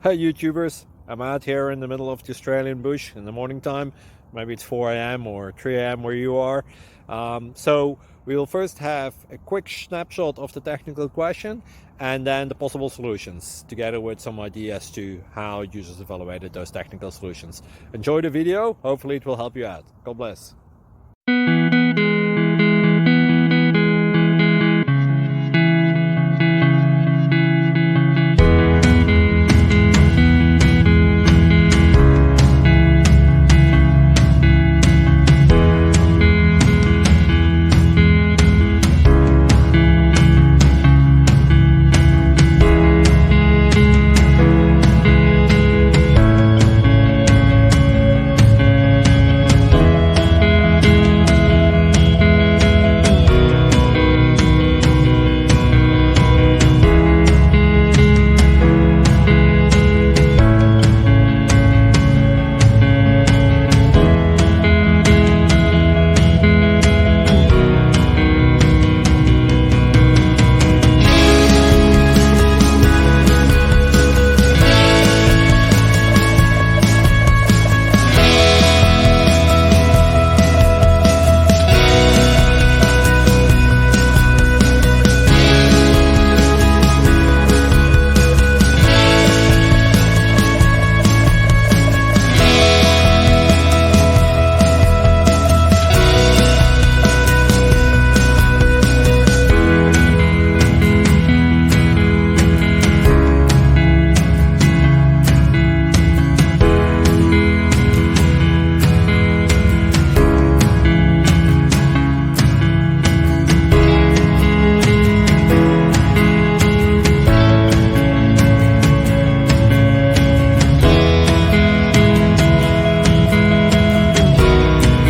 Hey YouTubers, I'm out here in the middle of the Australian bush in the morning time. Maybe it's 4 a.m. or 3 a.m. where you are. So we will first have a quick snapshot of the technical question and then the possible solutions, together with some ideas to how users evaluated those technical solutions. Enjoy the video, hopefully it will help you out. God bless.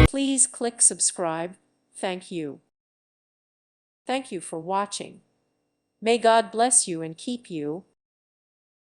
Please click subscribe. Thank you. Thank you for watching. May God bless you and keep you.